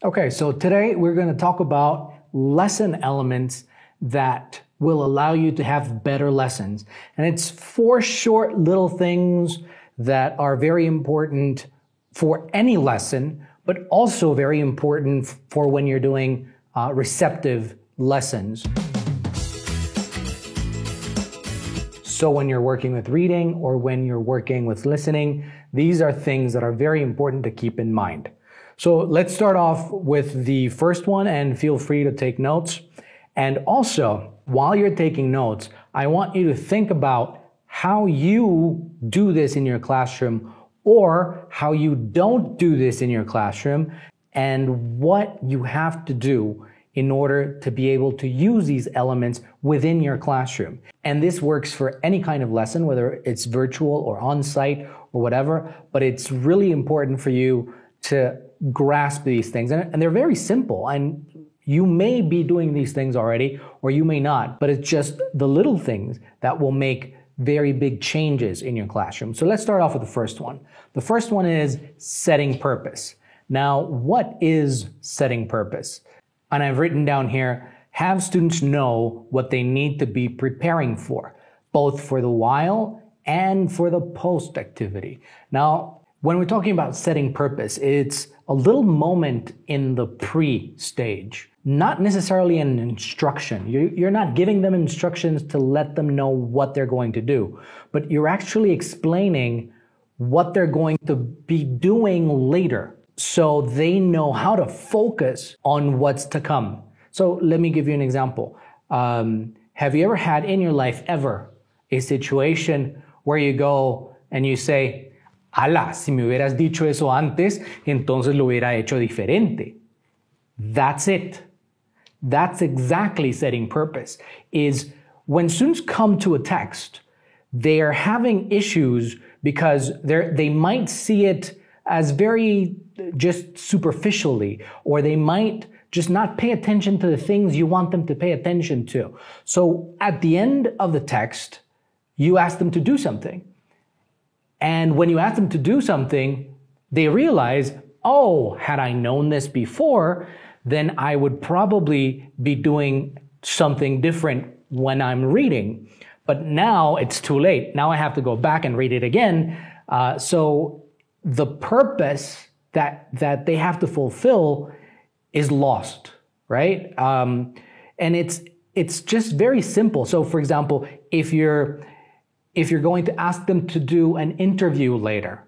Okay, so today we're going to talk about lesson elements that will allow you to have better lessons. And it's four short little things that are very important for any lesson, but also very important for when you're doing receptive lessons. So when you're working with reading or when you're working with listening, these are things that are very important to keep in mind. So let's start off with the first one, and feel free to take notes. And also, while you're taking notes, I want you to think about how you do this in your classroom or how you don't do this in your classroom and what you have to do in order to be able to use these elements within your classroom. And this works for any kind of lesson, whether it's virtual or on-site or whatever, but it's really important for you to grasp these things. And they're very simple, and you may be doing these things already or you may not, but it's just the little things that will make very big changes in your classroom. So let's start off with the first one. The first one is setting purpose. Now, what is setting purpose? And I've written down here, have students know what they need to be preparing for, both for the while and for the post activity. Now, when we're talking about setting purpose, it's a little moment in the pre-stage, not necessarily an instruction. You're not giving them instructions to let them know what they're going to do, but you're actually explaining what they're going to be doing later so they know how to focus on what's to come. So let me give you an example. Have you ever had in your life ever a situation where you go and you say, ala, si me hubieras dicho eso antes, entonces lo hubiera hecho diferente. That's it. That's exactly setting purpose. Is when students come to a text, they are having issues because they might see it as very just superficially, or they might just not pay attention to the things you want them to pay attention to. So at the end of the text, you ask them to do something. And when you ask them to do something, they realize, oh, had I known this before, then I would probably be doing something different when I'm reading. But now it's too late. Now I have to go back and read it again. So the purpose that they have to fulfill is lost, right? And it's just very simple. So for example, if you're going to ask them to do an interview later,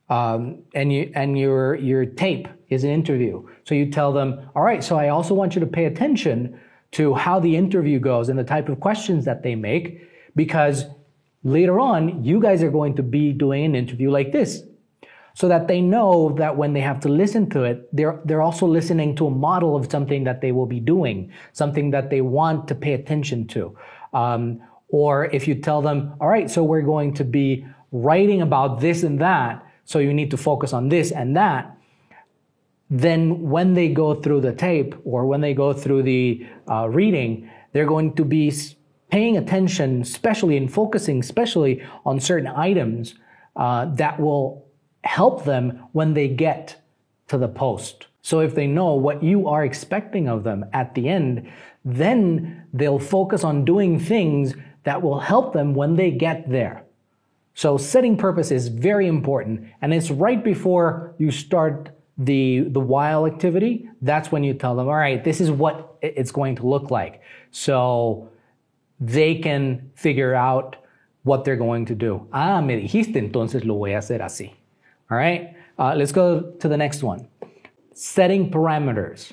and your tape is an interview, so you tell them, all right, so I also want you to pay attention to how the interview goes and the type of questions that they make, because later on, you guys are going to be doing an interview like this, so that they know that when they have to listen to it, they're also listening to a model of something that they will be doing, something that they want to pay attention to. Or if you tell them, all right, so we're going to be writing about this and that, so you need to focus on this and that, then when they go through the tape or when they go through the reading, they're going to be paying attention, especially and focusing especially on certain items that will help them when they get to the post. So if they know what you are expecting of them at the end, then they'll focus on doing things that will help them when they get there. So setting purpose is very important, and it's right before you start the while activity. That's when you tell them, all right, this is what it's going to look like. So they can figure out what they're going to do. Ah, me dijiste, entonces lo voy a hacer así. All right, let's go to the next one. Setting parameters.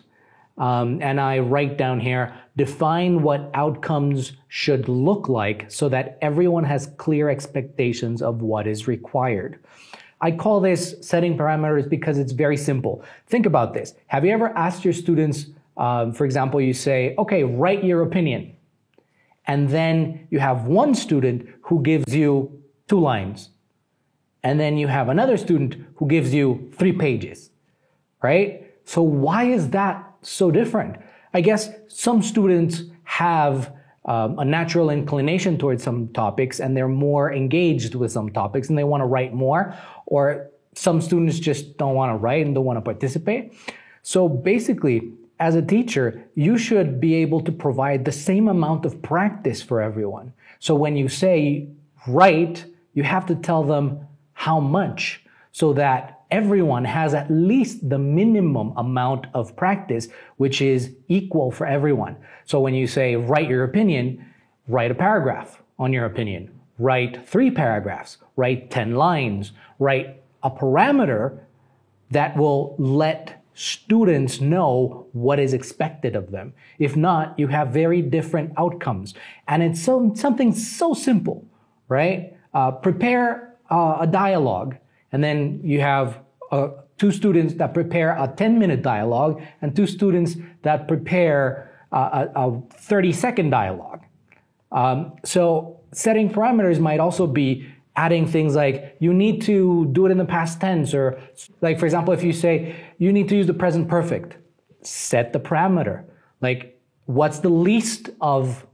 And I write down here, define what outcomes should look like so that everyone has clear expectations of what is required. I call this setting parameters because it's very simple. Think about this. Have you ever asked your students, for example, you say, okay, write your opinion. And then you have one student who gives you 2 lines. And then you have another student who gives you 3 pages, right? So why is that so different? I guess some students have a natural inclination towards some topics and they're more engaged with some topics and they want to write more, or some students just don't want to write and don't want to participate. So basically, as a teacher, you should be able to provide the same amount of practice for everyone. So when you say write, you have to tell them how much, so that everyone has at least the minimum amount of practice, which is equal for everyone. So when you say write your opinion, write a paragraph on your opinion, write 3 paragraphs, write 10 lines, write a parameter that will let students know what is expected of them. If not, you have very different outcomes. And it's something so simple, right? Prepare a dialogue, and then you have 2 students that prepare a 10-minute dialogue and 2 students that prepare a 30-second dialogue. So setting parameters might also be adding things like you need to do it in the past tense, or like, for example, if you say you need to use the present perfect, set the parameter. Like, what's the least of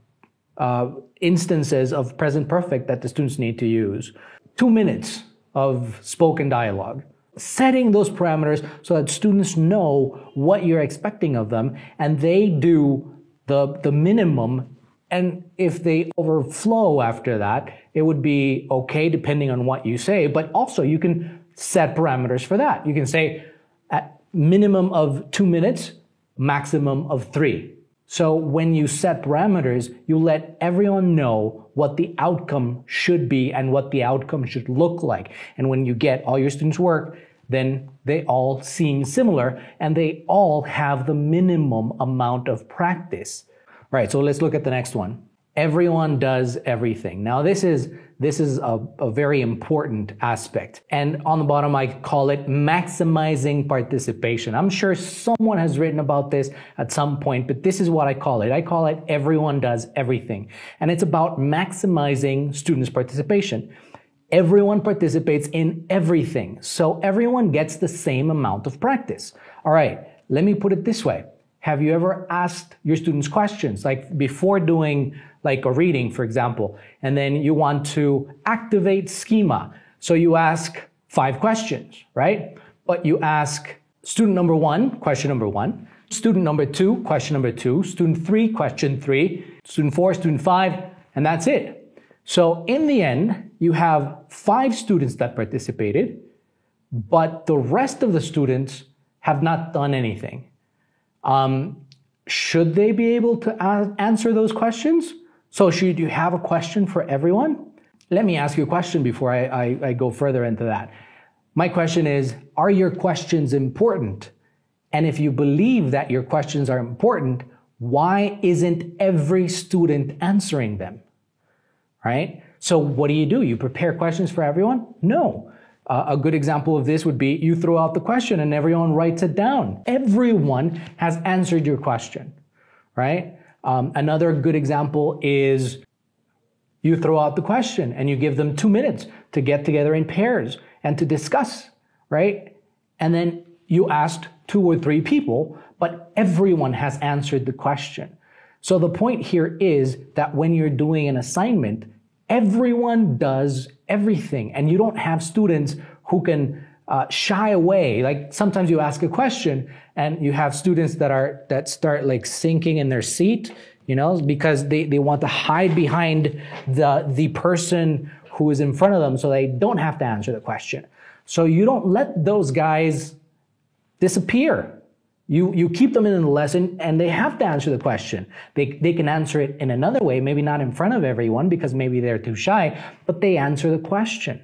instances of present perfect that the students need to use? 2 minutes of spoken dialogue. Setting those parameters so that students know what you're expecting of them, and they do the minimum. And if they overflow after that, it would be okay depending on what you say, but also you can set parameters for that. You can say at minimum of 2 minutes, maximum of 3. So when you set parameters, you let everyone know what the outcome should be and what the outcome should look like. And when you get all your students' work, then they all seem similar and they all have the minimum amount of practice. All right, so let's look at the next one. Everyone does everything. Now this is a very important aspect. And on the bottom, I call it maximizing participation. I'm sure someone has written about this at some point, but this is what I call it. I call it everyone does everything. And it's about maximizing students' participation. Everyone participates in everything, so everyone gets the same amount of practice. All right, let me put it this way. Have you ever asked your students questions, like before doing like a reading, for example, and then you want to activate schema? So you ask 5 questions, right? But you ask student number 1, question number 1, student number 2, question number 2, student 3, question 3, student 4, student 5, and that's it. So in the end, you have 5 students that participated, but the rest of the students have not done anything. Should they be able to answer those questions? So should you have a question for everyone? Let me ask you a question before I go further into that. My question is, are your questions important? And if you believe that your questions are important, why isn't every student answering them? Right? So what do? You prepare questions for everyone? No. A good example of this would be you throw out the question and everyone writes it down. Everyone has answered your question, right? Another good example is you throw out the question and you give them 2 minutes to get together in pairs and to discuss, right? And then you asked 2 or 3 people, but everyone has answered the question. So the point here is that when you're doing an assignment, everyone does everything, and you don't have students who can shy away. Like sometimes you ask a question and you have students that start like sinking in their seat, you know, because they want to hide behind the person who is in front of them so they don't have to answer the question. So you don't let those guys disappear. You keep them in the lesson and they have to answer the question. They can answer it in another way, maybe not in front of everyone because maybe they're too shy, but they answer the question,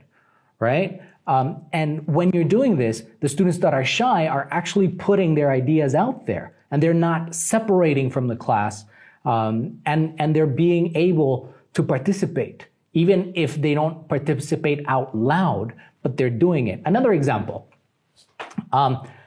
right? And when you're doing this, the students that are shy are actually putting their ideas out there and they're not separating from the class, and they're being able to participate, even if they don't participate out loud, but they're doing it. Another example.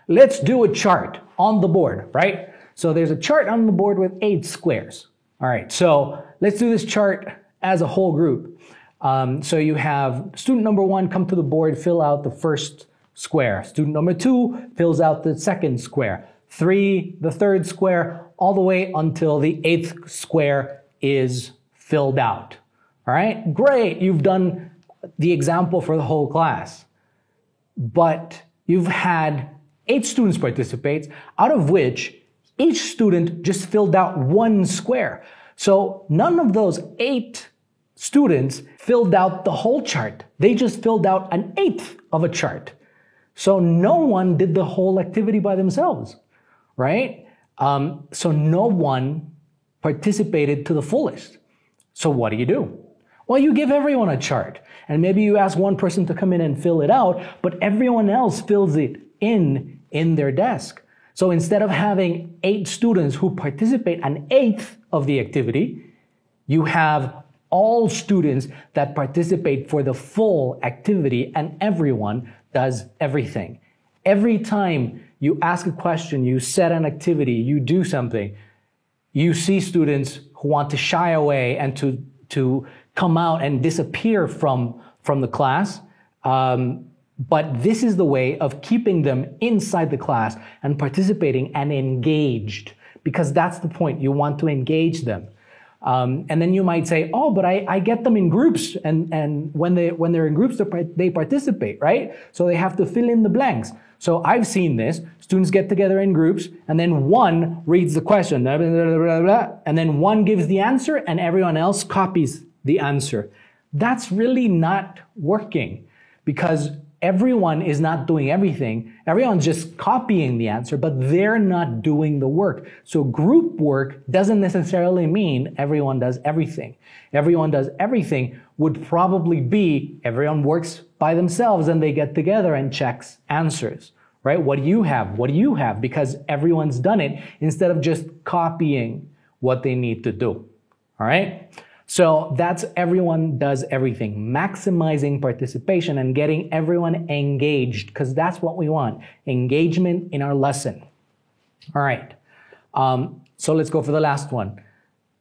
Let's do a chart on the board, right? So there's a chart on the board with 8 squares. All right, so let's do this chart as a whole group. So you have student number 1 come to the board, fill out the first square. Student number 2 fills out the second square. 3, the third square, all the way until the 8th square is filled out. All right, great, you've done the example for the whole class. But you've had 8 students participate, out of which each student just filled out 1 square. So none of those 8 students filled out the whole chart. They just filled out an eighth of a chart. So no one did the whole activity by themselves, right? So no one participated to the fullest. So what do? Well, you give everyone a chart, and maybe you ask one person to come in and fill it out, but everyone else fills it in their desk. So instead of having 8 students who participate an eighth of the activity, you have all students that participate for the full activity, and everyone does everything. Every time you ask a question, you set an activity, you do something, you see students who want to shy away and to come out and disappear from the class. But this is the way of keeping them inside the class and participating and engaged, because that's the point. You want to engage them. And then you might say, oh, but I get them in groups, and when they're in groups, they participate, right? So they have to fill in the blanks. So I've seen this. Students get together in groups, and then one reads the question, blah, blah, blah, blah, blah, and then one gives the answer, and everyone else copies the answer. That's really not working, because everyone is not doing everything. Everyone's just copying the answer, but they're not doing the work. So group work doesn't necessarily mean everyone does everything. Everyone does everything would probably be everyone works by themselves and they get together and checks answers, right? What do you have? What do you have? Because everyone's done it instead of just copying what they need to do, all right? So that's everyone does everything, maximizing participation and getting everyone engaged, because that's what we want, engagement in our lesson. All right, so let's go for the last one,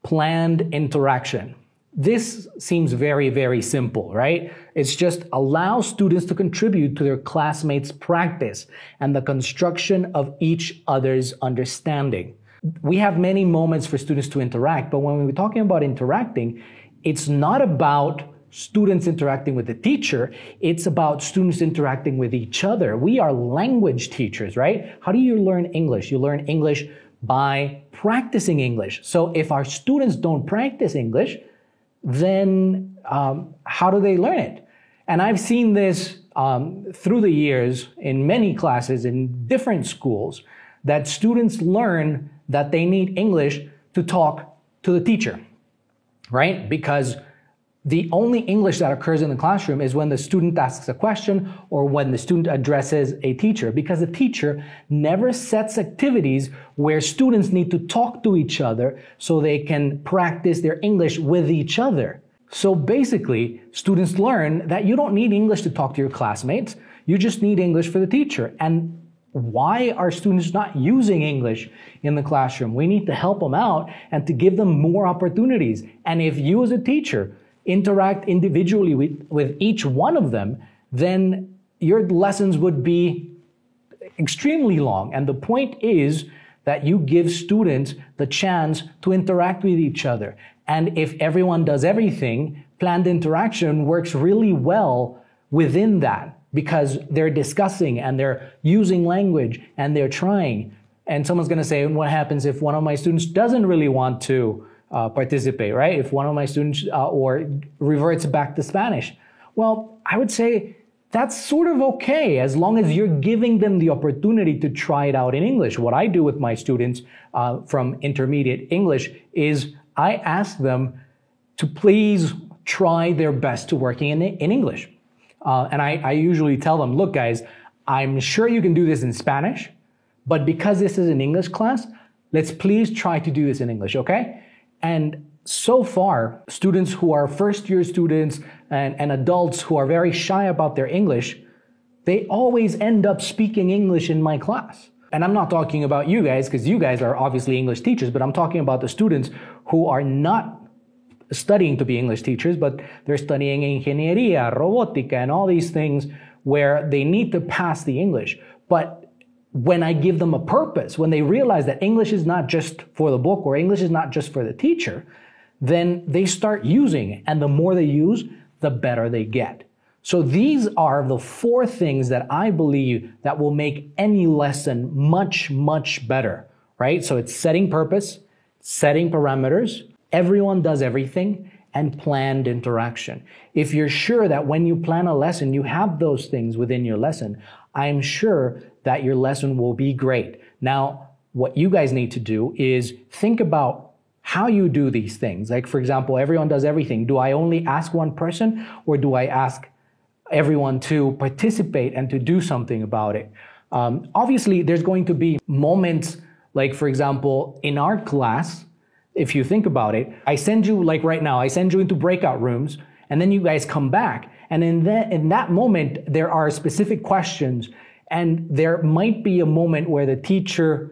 planned interaction. This seems very, very simple, right? It's just allow students to contribute to their classmates' practice and the construction of each other's understanding. We have many moments for students to interact, but when we're talking about interacting, it's not about students interacting with the teacher, it's about students interacting with each other. We are language teachers, right? How do you learn English? You learn English by practicing English. So if our students don't practice English, then how do they learn it? And I've seen this through the years in many classes in different schools, that students learn that they need English to talk to the teacher, right? Because the only English that occurs in the classroom is when the student asks a question or when the student addresses a teacher, because the teacher never sets activities where students need to talk to each other so they can practice their English with each other. So basically, students learn that you don't need English to talk to your classmates, you just need English for the teacher. And why are students not using English in the classroom? We need to help them out and to give them more opportunities. And if you as a teacher interact individually with each one of them, then your lessons would be extremely long. And the point is that you give students the chance to interact with each other. And if everyone does everything, planned interaction works really well within that, because they're discussing and they're using language and they're trying. And someone's going to say, what happens if one of my students doesn't really want to participate, right? If one of my students or reverts back to Spanish. Well, I would say that's sort of okay, as long as you're giving them the opportunity to try it out in English. What I do with my students from intermediate English is I ask them to please try their best to working in English. And I usually tell them, look guys, I'm sure you can do this in Spanish, but because this is an English class, let's please try to do this in English, okay? And so far, students who are first-year students and adults who are very shy about their English, they always end up speaking English in my class. And I'm not talking about you guys, because you guys are obviously English teachers, but I'm talking about the students who are not studying to be English teachers, but they're studying ingeniería, robotica, and all these things where they need to pass the English. But when I give them a purpose, when they realize that English is not just for the book or English is not just for the teacher, then they start using it. And the more they use, the better they get. So these are the 4 things that I believe that will make any lesson much, much better, right? So it's setting purpose, setting parameters, everyone does everything, and planned interaction. If you're sure that when you plan a lesson, you have those things within your lesson, I'm sure that your lesson will be great. Now, what you guys need to do is think about how you do these things. Like, for example, everyone does everything. Do I only ask one person, or do I ask everyone to participate and to do something about it? Obviously, there's going to be moments, like, for example, in our class, if you think about it, I send you, like right now, I send you into breakout rooms, and then you guys come back. And in that moment, there are specific questions, and there might be a moment where the teacher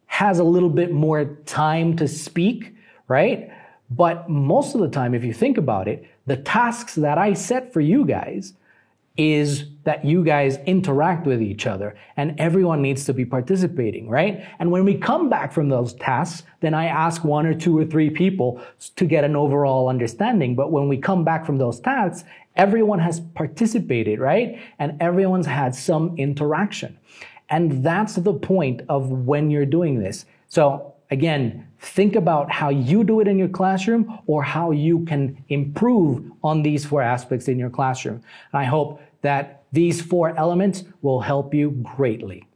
has a little bit more time to speak, right? But most of the time, if you think about it, the tasks that I set for you guys is that you guys interact with each other, and everyone needs to be participating, right? And when we come back from those tasks, then I ask 1 or 2 or 3 people to get an overall understanding. But when we come back from those tasks, everyone has participated, right? And everyone's had some interaction. And that's the point of when you're doing this. So again, think about how you do it in your classroom, or how you can improve on these 4 aspects in your classroom. And I hope that these 4 elements will help you greatly.